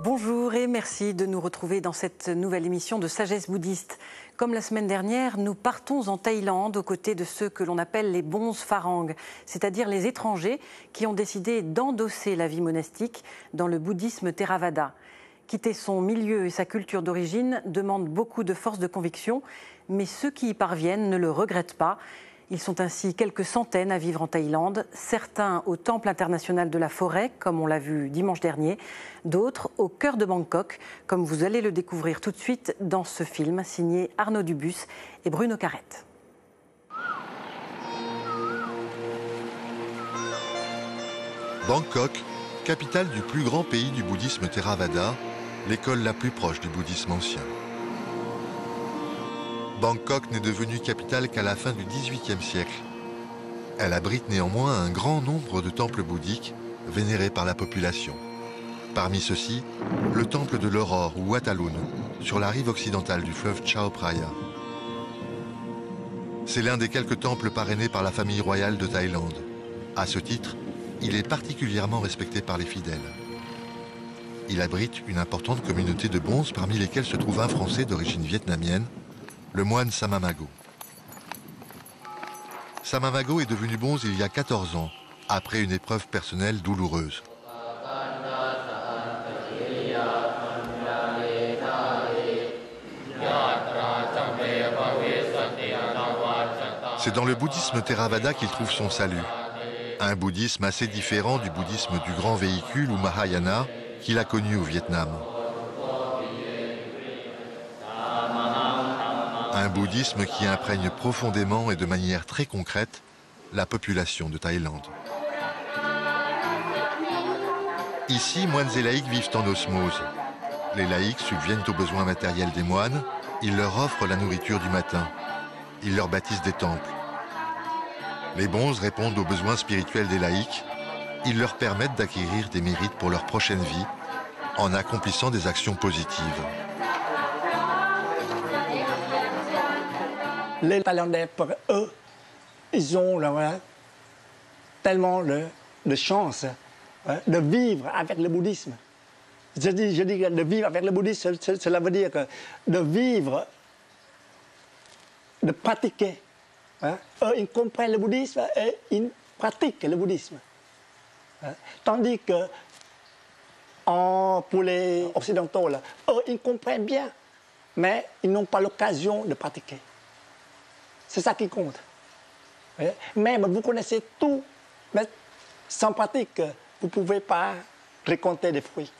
Bonjour et merci de nous retrouver dans cette nouvelle émission de Sagesse bouddhiste. Comme la semaine dernière, nous partons en Thaïlande aux côtés de ceux que l'on appelle les bonzes pharangues, c'est-à-dire les étrangers qui ont décidé d'endosser la vie monastique dans le bouddhisme Theravada. Quitter son milieu et sa culture d'origine demande beaucoup de force de conviction, mais ceux qui y parviennent ne le regrettent pas. Ils sont ainsi quelques centaines à vivre en Thaïlande, certains au Temple international de la forêt, comme on l'a vu dimanche dernier, d'autres au cœur de Bangkok, comme vous allez le découvrir tout de suite dans ce film signé Arnaud Dubus et Bruno Carrette. Bangkok, capitale du plus grand pays du bouddhisme Theravada, l'école la plus proche du bouddhisme ancien. Bangkok n'est devenue capitale qu'à la fin du XVIIIe siècle. Elle abrite néanmoins un grand nombre de temples bouddhiques vénérés par la population. Parmi ceux-ci, le temple de l'Aurore ou Wat Arun, sur la rive occidentale du fleuve Chao Phraya. C'est l'un des quelques temples parrainés par la famille royale de Thaïlande. À ce titre, il est particulièrement respecté par les fidèles. Il abrite une importante communauté de bonzes, parmi lesquels se trouve un Français d'origine vietnamienne, le moine Samamago. Samamago est devenu bonze il y a 14 ans, après une épreuve personnelle douloureuse. C'est dans le bouddhisme Theravada qu'il trouve son salut. Un bouddhisme assez différent du bouddhisme du grand véhicule ou Mahayana qu'il a connu au Vietnam. Un bouddhisme qui imprègne profondément et de manière très concrète la population de Thaïlande. Ici, moines et laïcs vivent en osmose. Les laïcs subviennent aux besoins matériels des moines, ils leur offrent la nourriture du matin, ils leur bâtissent des temples. Les bonzes répondent aux besoins spirituels des laïcs, ils leur permettent d'acquérir des mérites pour leur prochaine vie en accomplissant des actions positives. Les Thaïlandais, pour eux, ils ont tellement de chance de vivre avec le bouddhisme. Je dis que de vivre avec le bouddhisme, cela veut dire que de vivre, de pratiquer. Eux, ils comprennent le bouddhisme et ils pratiquent le bouddhisme. Tandis que pour les Occidentaux, eux, ils comprennent bien, mais ils n'ont pas l'occasion de pratiquer. C'est ça qui compte. Même vous connaissez tout, mais sans pratique, vous ne pouvez pas récolter des fruits.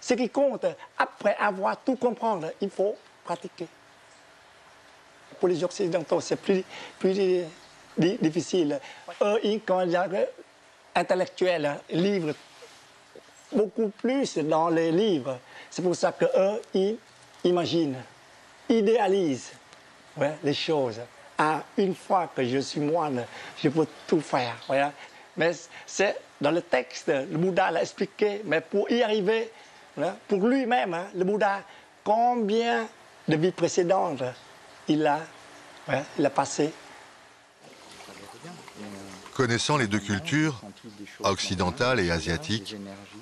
Ce qui compte, après avoir tout comprendre, il faut pratiquer. Pour les Occidentaux, c'est plus difficile. Eux, ils, intellectuels, livrent beaucoup plus dans les livres. C'est pour ça qu'eux, ils imaginent, idéalisent les choses. Une fois que je suis moine, je peux tout faire. Voilà. Mais c'est dans le texte, le Bouddha l'a expliqué, mais pour y arriver, pour lui-même, le Bouddha, combien de vies précédentes il a passé. Connaissant les deux cultures, occidentale et asiatique,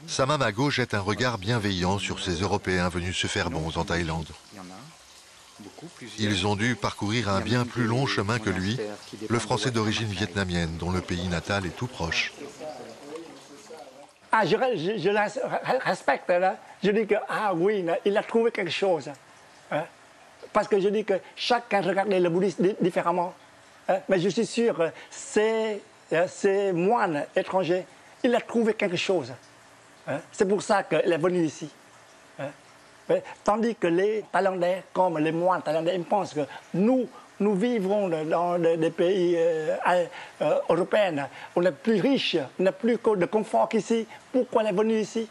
Samamago jette un regard bienveillant sur ces Européens venus se faire bonzes en Thaïlande. Ils ont dû parcourir un bien plus long chemin que lui, le Français d'origine vietnamienne, dont le pays natal est tout proche. Je le respecte. Là. Je dis que, oui, il a trouvé quelque chose. Parce que je dis que chacun regarde le bouddhisme différemment. Mais je suis sûr que ces moines étrangers, il a trouvé quelque chose. C'est pour ça qu'il est venu ici. Tandis que les Thaïlandais, comme les moines thaïlandais, ils pensent que nous vivrons dans des pays européens, on est plus riches, on n'a plus de confort qu'ici. Pourquoi on est venu ici?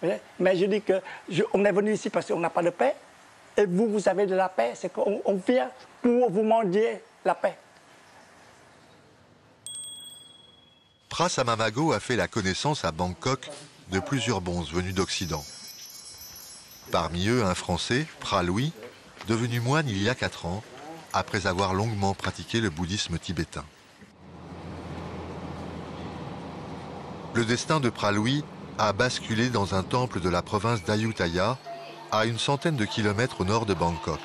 Mais je dis qu'on est venu ici parce qu'on n'a pas de paix. Et vous avez de la paix, c'est qu'on vient pour vous mendier la paix. Phra Samamago a fait la connaissance à Bangkok de plusieurs bonzes venus d'Occident. Parmi eux, un Français, Phra Louis, devenu moine il y a 4 ans, après avoir longuement pratiqué le bouddhisme tibétain. Le destin de Phra Louis a basculé dans un temple de la province d'Ayutthaya, à une centaine de kilomètres au nord de Bangkok.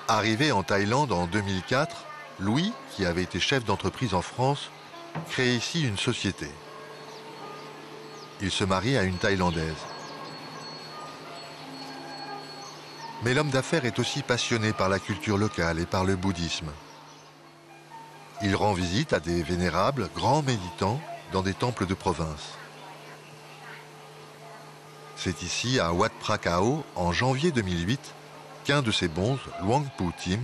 Arrivé en Thaïlande en 2004, Louis, qui avait été chef d'entreprise en France, crée ici une société. Il se marie à une Thaïlandaise. Mais l'homme d'affaires est aussi passionné par la culture locale et par le bouddhisme. Il rend visite à des vénérables, grands méditants, dans des temples de province. C'est ici, à Wat Prakao, en janvier 2008, qu'un de ses bonzes, Luang Pu Tim,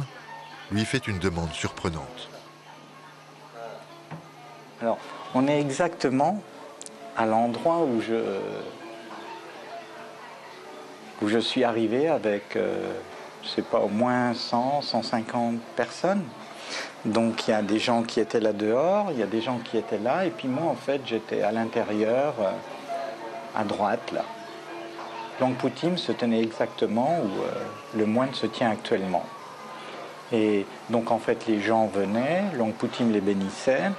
lui fait une demande surprenante. Alors, on est exactement à l'endroit où je suis arrivé avec, je sais pas, au moins 100, 150 personnes. Donc il y a des gens qui étaient là dehors, il y a des gens qui étaient là, et puis moi en fait j'étais à l'intérieur, à droite là. Luang Pu Tim se tenait exactement où le moine se tient actuellement. Et donc en fait les gens venaient, Luang Pu Tim les bénissait.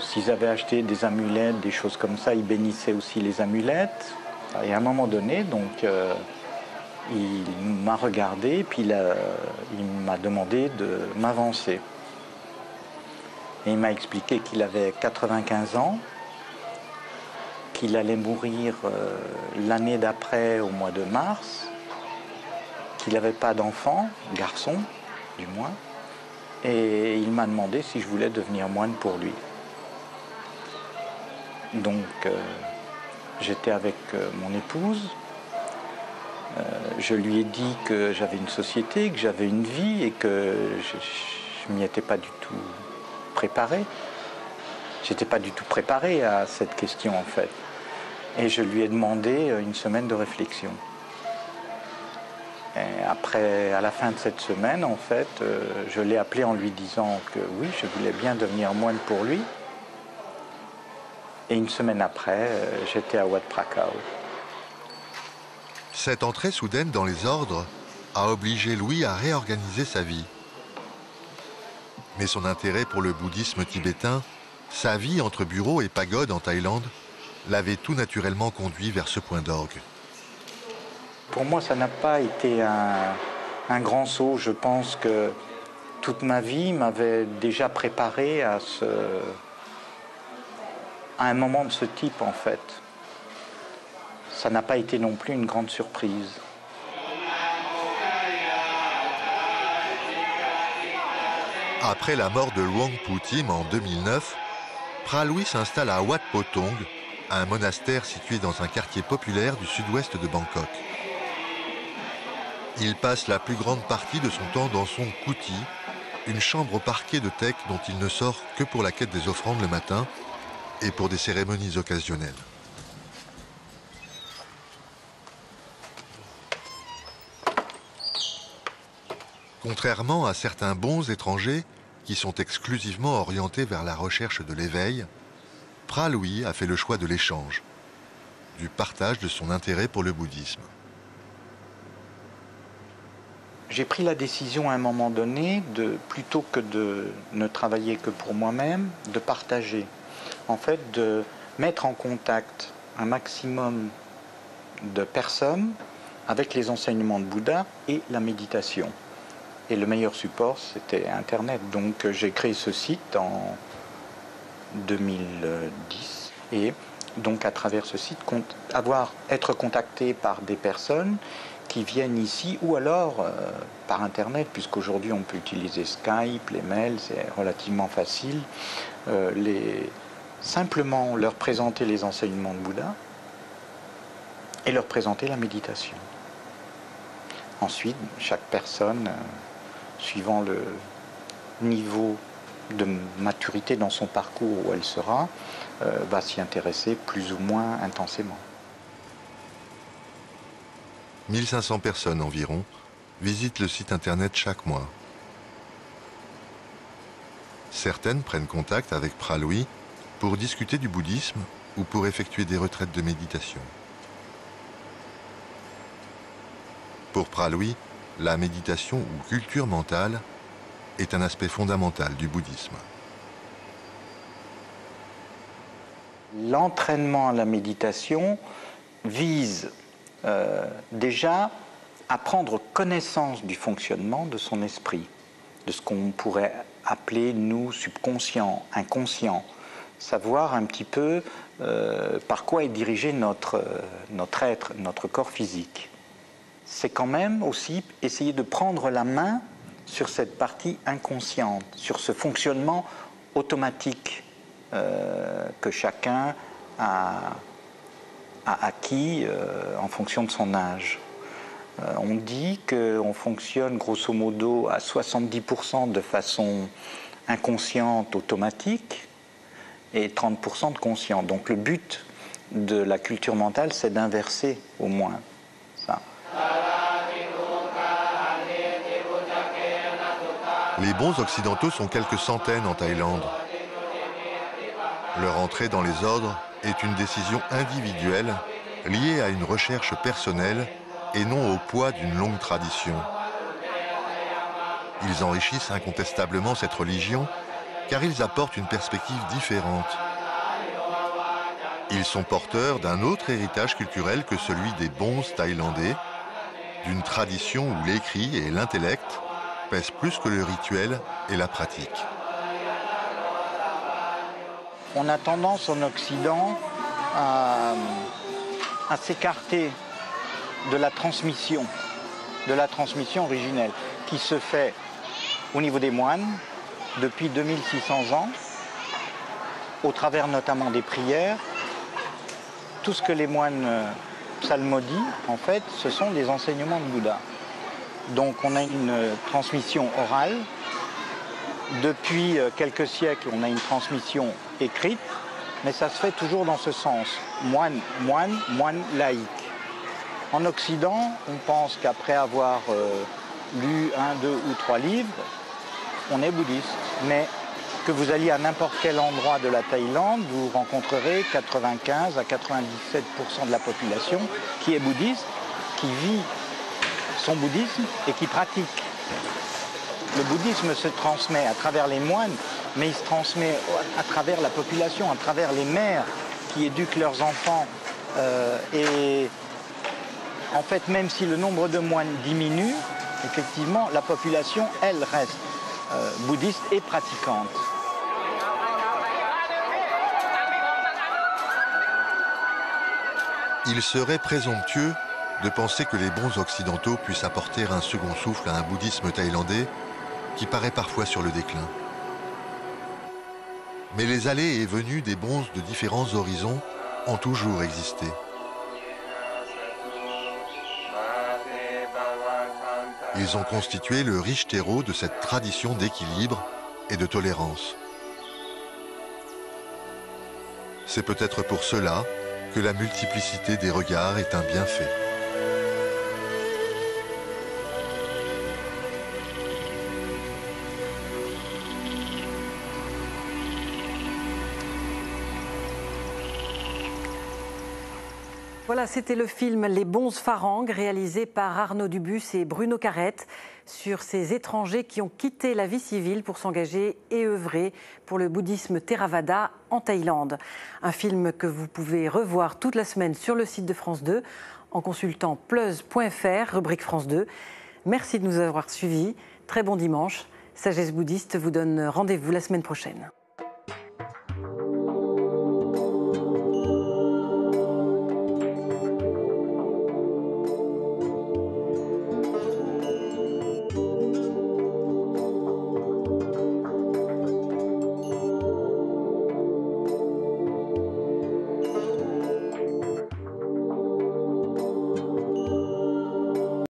S'ils avaient acheté des amulettes, des choses comme ça, ils bénissaient aussi les amulettes. Et à un moment donné, donc, il m'a regardé, puis il m'a demandé de m'avancer. Et il m'a expliqué qu'il avait 95 ans, qu'il allait mourir l'année d'après, au mois de mars, qu'il n'avait pas d'enfant, garçon du moins, et il m'a demandé si je voulais devenir moine pour lui. Donc j'étais avec mon épouse, je lui ai dit que j'avais une société, que j'avais une vie et que je m'y étais pas du tout préparé. J'étais pas du tout préparé à cette question en fait. Et je lui ai demandé une semaine de réflexion. Et après, à la fin de cette semaine, en fait, je l'ai appelé en lui disant que oui, je voulais bien devenir moine pour lui. Et une semaine après, j'étais à Wat Prakao. Cette entrée soudaine dans les ordres a obligé Louis à réorganiser sa vie. Mais son intérêt pour le bouddhisme tibétain, sa vie entre bureaux et pagodes en Thaïlande, l'avait tout naturellement conduit vers ce point d'orgue. Pour moi, ça n'a pas été un grand saut. Je pense que toute ma vie m'avait déjà préparé à un moment de ce type, en fait. Ça n'a pas été non plus une grande surprise. Après la mort de Luang Pu Tim en 2009, Phra Louis s'installe à Wat Po Tong, un monastère situé dans un quartier populaire du sud-ouest de Bangkok. Il passe la plus grande partie de son temps dans son kuti, une chambre au parquet de teck dont il ne sort que pour la quête des offrandes le matin et pour des cérémonies occasionnelles. Contrairement à certains bons étrangers qui sont exclusivement orientés vers la recherche de l'éveil, Phra Louis a fait le choix de l'échange, du partage de son intérêt pour le bouddhisme. J'ai pris la décision à un moment donné plutôt que de ne travailler que pour moi-même, de partager. En fait, de mettre en contact un maximum de personnes avec les enseignements de Bouddha et la méditation. Et le meilleur support, c'était Internet. Donc j'ai créé ce site en 2010. Et donc à travers ce site, être contacté par des personnes qui viennent ici, ou alors par Internet, puisqu'aujourd'hui on peut utiliser Skype, les mails, c'est relativement facile. Simplement leur présenter les enseignements de Bouddha et leur présenter la méditation. Ensuite, chaque personne, suivant le niveau de maturité dans son parcours où elle sera, va s'y intéresser plus ou moins intensément. 1500 personnes environ visitent le site internet chaque mois. Certaines prennent contact avec Phra Louis pour discuter du bouddhisme ou pour effectuer des retraites de méditation. Pour Phra Louis, la méditation ou culture mentale est un aspect fondamental du bouddhisme. L'entraînement à la méditation vise déjà à prendre connaissance du fonctionnement de son esprit, de ce qu'on pourrait appeler, nous, subconscient, inconscient, savoir un petit peu par quoi est dirigé notre être, notre corps physique. C'est quand même aussi essayer de prendre la main sur cette partie inconsciente, sur ce fonctionnement automatique que chacun a acquis en fonction de son âge. On dit qu'on fonctionne grosso modo à 70% de façon inconsciente, automatique, et 30% de conscient. Donc le but de la culture mentale, c'est d'inverser au moins ça. Les bons occidentaux sont quelques centaines en Thaïlande. Leur entrée dans les ordres est une décision individuelle liée à une recherche personnelle et non au poids d'une longue tradition. Ils enrichissent incontestablement cette religion car ils apportent une perspective différente. Ils sont porteurs d'un autre héritage culturel que celui des bons thaïlandais, d'une tradition où l'écrit et l'intellect pèsent plus que le rituel et la pratique. On a tendance en Occident à s'écarter de la transmission originelle qui se fait au niveau des moines depuis 2600 ans, au travers notamment des prières. Tout ce que les moines psalmodient, en fait, ce sont des enseignements de Bouddha. Donc on a une transmission orale. Depuis quelques siècles, on a une transmission écrite, mais ça se fait toujours dans ce sens. Moine, moine, moine laïque. En Occident, on pense qu'après avoir lu 1, 2 ou 3 livres, on est bouddhiste. Mais que vous alliez à n'importe quel endroit de la Thaïlande, vous rencontrerez 95 à 97% de la population qui est bouddhiste, qui vit son bouddhisme et qui pratique. Le bouddhisme se transmet à travers les moines, mais il se transmet à travers la population, à travers les mères qui éduquent leurs enfants. Et en fait, même si le nombre de moines diminue, effectivement, la population, elle, reste bouddhiste et pratiquante. Il serait présomptueux de penser que les bons occidentaux puissent apporter un second souffle à un bouddhisme thaïlandais qui paraît parfois sur le déclin. Mais les allées et venues des bons de différents horizons ont toujours existé. Ils ont constitué le riche terreau de cette tradition d'équilibre et de tolérance. C'est peut-être pour cela que la multiplicité des regards est un bienfait. Voilà, c'était le film Les Bons Pharangues, réalisé par Arnaud Dubus et Bruno Carrette, sur ces étrangers qui ont quitté la vie civile pour s'engager et œuvrer pour le bouddhisme Theravada en Thaïlande. Un film que vous pouvez revoir toute la semaine sur le site de France 2 en consultant pleuz.fr, rubrique France 2. Merci de nous avoir suivis. Très bon dimanche. Sagesse Bouddhiste vous donne rendez-vous la semaine prochaine.